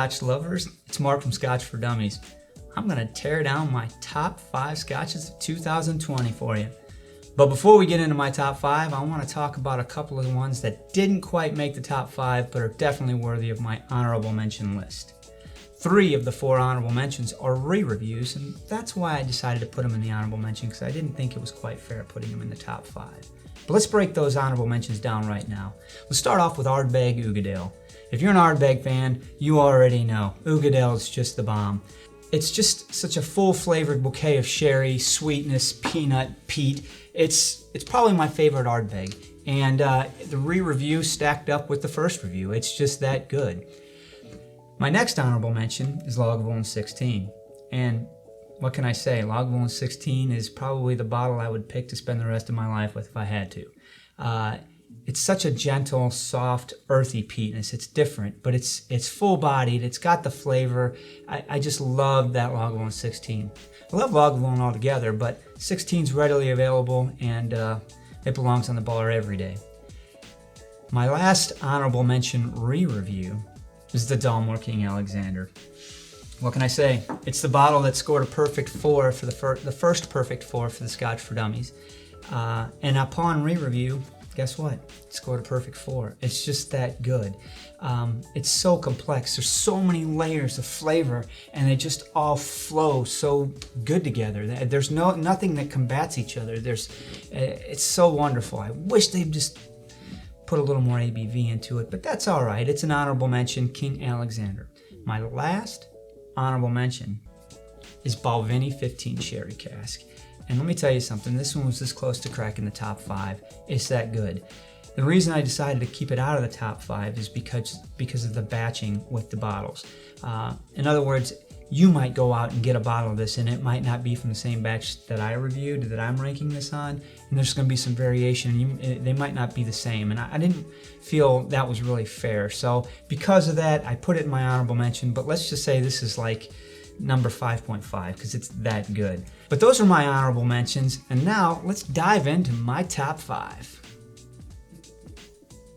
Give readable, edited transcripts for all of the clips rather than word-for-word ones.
Scotch lovers? It's Mark from Scotch for Dummies. I'm going to tear down my top 5 Scotches of 2020 for you. But before we get into my top 5, I want to talk about a couple of the ones that didn't quite make the top 5 but are definitely worthy of my honorable mention list. 3 of the 4 honorable mentions are re-reviews, and that's why I decided to put them in the honorable mention, because I didn't think it was quite fair putting them in the top 5. But let's break those honorable mentions down right now. Let's start off with Ardbeg Uigeadail. If you're an Ardbeg fan, you already know Uigeadail is just the bomb. It's just such a full-flavored bouquet of sherry, sweetness, peanut, peat. It's probably my favorite Ardbeg, and the re-review stacked up with the first review. It's just that good. My next honorable mention is Lagavulin 16, and what can I say? Lagavulin 16 is probably the bottle I would pick to spend the rest of my life with if I had to. It's such a gentle, soft, earthy peatness. It's different, but it's full-bodied. It's got the flavor. I just love that Lagavulin 16. I love Lagavulin altogether, but 16 is readily available, and it belongs on the bar every day. My last honorable mention re-review is the Dalmore King Alexander. What can I say? It's the bottle that scored a perfect 4 for the first perfect 4 for the Scotch for Dummies. And upon re-review, guess what? It scored a perfect 4. It's just that good. It's so complex. There's so many layers of flavor, and they just all flow so good together. There's nothing that combats each other. It's so wonderful. I wish they'd just put a little more ABV into it, but that's all right. It's an honorable mention, King Alexander. My last honorable mention is Balvenie 15 Sherry Cask. And let me tell you something, this one was this close to cracking the top 5. It's that good. The reason I decided to keep it out of the top 5 is because of the batching with the bottles. In other words, you might go out and get a bottle of this, and it might not be from the same batch that I reviewed, that I'm ranking this on, and there's going to be some variation. They might not be the same, and I didn't feel that was really fair. So because of that, I put it in my honorable mention, but let's just say this is like number 5.5 because it's that good. But those are my honorable mentions, and now let's dive into my top 5.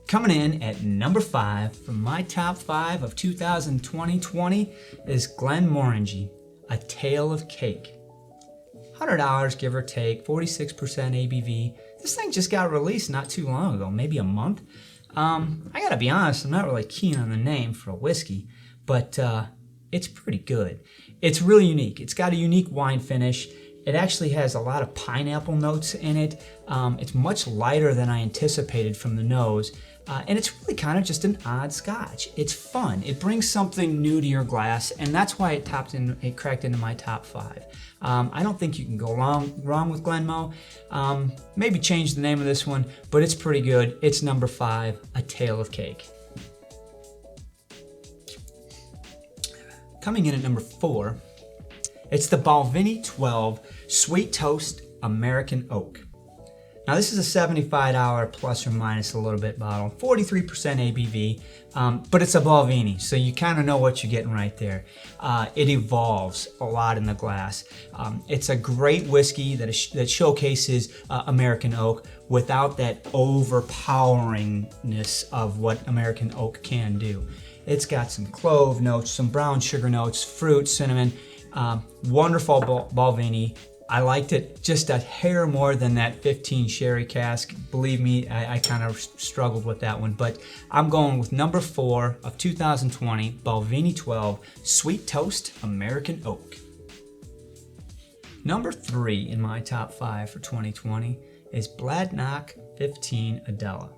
Coming in at number 5 from my top 5 of 2020 is Glenmorangie, A Tale of Cake. $100 give or take, 46% ABV. This thing just got released not too long ago, maybe a month. I gotta be honest, I'm not really keen on the name for a whiskey, but it's pretty good. It's really unique. It's got a unique wine finish. It actually has a lot of pineapple notes in it. It's much lighter than I anticipated from the nose. And it's really kind of just an odd Scotch. It's fun. It brings something new to your glass, and that's why it cracked into my top 5. I don't think you can go wrong with Glenmo. Maybe change the name of this one, but it's pretty good. It's number 5, A Tale of Cake. Coming in at number 4, it's the Balvenie 12 Sweet Toast American Oak. Now this is a $75 plus or minus a little bit bottle, 43% ABV, but it's a Balvenie, so you kind of know what you're getting right there. It evolves a lot in the glass. It's a great whiskey that showcases American oak without that overpoweringness of what American oak can do. It's got some clove notes, some brown sugar notes, fruit, cinnamon, wonderful Balvenie. I liked it just a hair more than that 15 Sherry Cask. Believe me, I kind of struggled with that one, but I'm going with number 4 of 2020, Balvenie 12 Sweet Toast American Oak. Number 3 in my top 5 for 2020 is Bladnoch 15 Adela.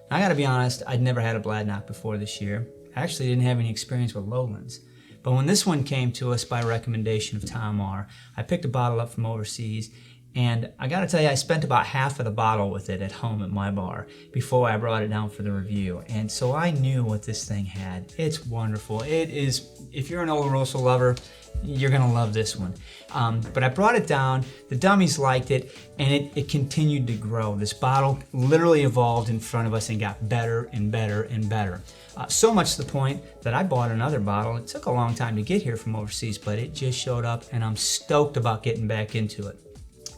Now, I gotta be honest, I'd never had a Bladnoch before this year. I actually didn't have any experience with Lowlands. But when this one came to us by recommendation of Tom R., I picked a bottle up from overseas, and I gotta tell you, I spent about half of the bottle with it at home at my bar before I brought it down for the review. And so I knew what this thing had. It's wonderful. It is, if you're an Oloroso lover, you're gonna love this one. But I brought it down, the Dummies liked it, and it continued to grow. This bottle literally evolved in front of us and got better and better and better. So much to the point that I bought another bottle. It took a long time to get here from overseas, but it just showed up, and I'm stoked about getting back into it.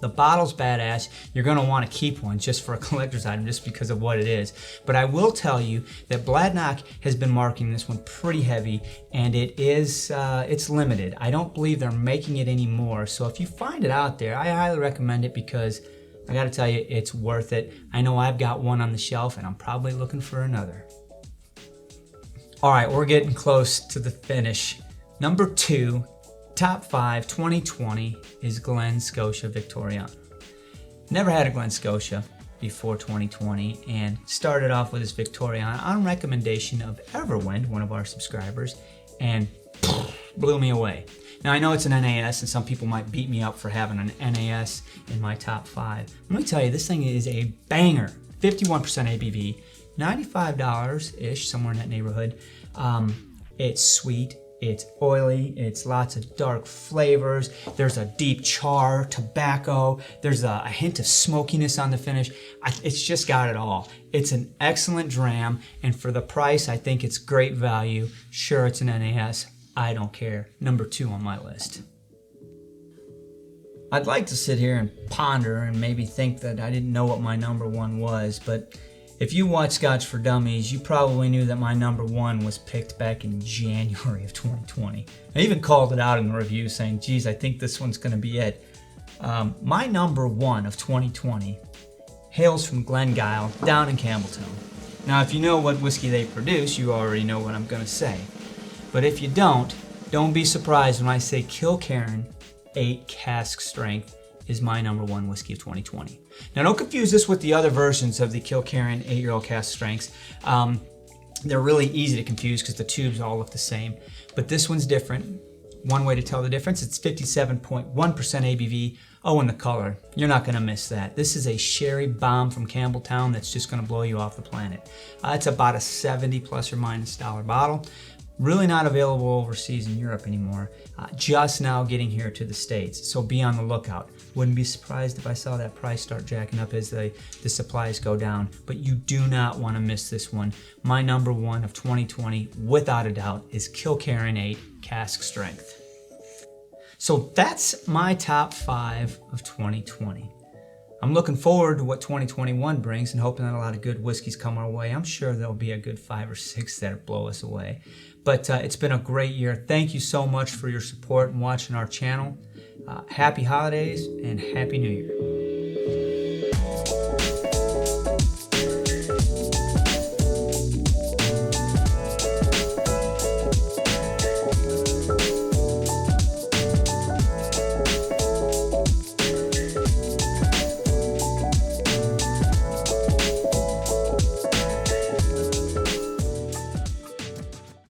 The bottle's badass. You're going to want to keep one just for a collector's item just because of what it is. But I will tell you that Bladnock has been marketing this one pretty heavy, and it's limited. I don't believe they're making it anymore. So if you find it out there, I highly recommend it because I got to tell you, it's worth it. I know I've got one on the shelf and I'm probably looking for another. All right, we're getting close to the finish. Number 2. Top 5 2020 is Glen Scotia Victoriana. Never had a Glen Scotia before 2020 and started off with this Victoriana on recommendation of Everwind, one of our subscribers, and blew me away. Now I know it's an NAS and some people might beat me up for having an NAS in my top 5. Let me tell you, this thing is a banger. 51% ABV, $95-ish, somewhere in that neighborhood. It's sweet. It's oily, it's lots of dark flavors, there's a deep char, tobacco, there's a hint of smokiness on the finish. It's just got it all. It's an excellent dram, and for the price, I think it's great value. Sure, it's an NAS, I don't care. Number 2 on my list. I'd like to sit here and ponder and maybe think that I didn't know what my number 1 was, but if you watch Scotch for Dummies, you probably knew that my number 1 was picked back in January of 2020. I even called it out in the review saying, geez, I think this one's going to be it. My number 1 of 2020 hails from Glengyle down in Campbelltown. Now, if you know what whiskey they produce, you already know what I'm going to say. But if you don't be surprised when I say Kilkerran 8 cask strength is my number 1 whiskey of 2020. Now don't confuse this with the other versions of the Kilkerran 8-year-old cask strengths. They're really easy to confuse because the tubes all look the same, but this one's different. One way to tell the difference, it's 57.1% ABV. Oh, and the color, you're not gonna miss that. This is a sherry bomb from Campbelltown that's just gonna blow you off the planet. It's about a $70 plus or minus bottle. Really not available overseas in Europe anymore. Just now getting here to the States, so be on the lookout. Wouldn't be surprised if I saw that price start jacking up as the supplies go down, but you do not want to miss this one. My number 1 of 2020, without a doubt, is Kilkerran 8 cask strength. So that's my top 5 of 2020. I'm looking forward to what 2021 brings and hoping that a lot of good whiskeys come our way. I'm sure there'll be a good 5 or 6 that blow us away. But it's been a great year. Thank you so much for your support and watching our channel. Happy holidays and Happy New Year.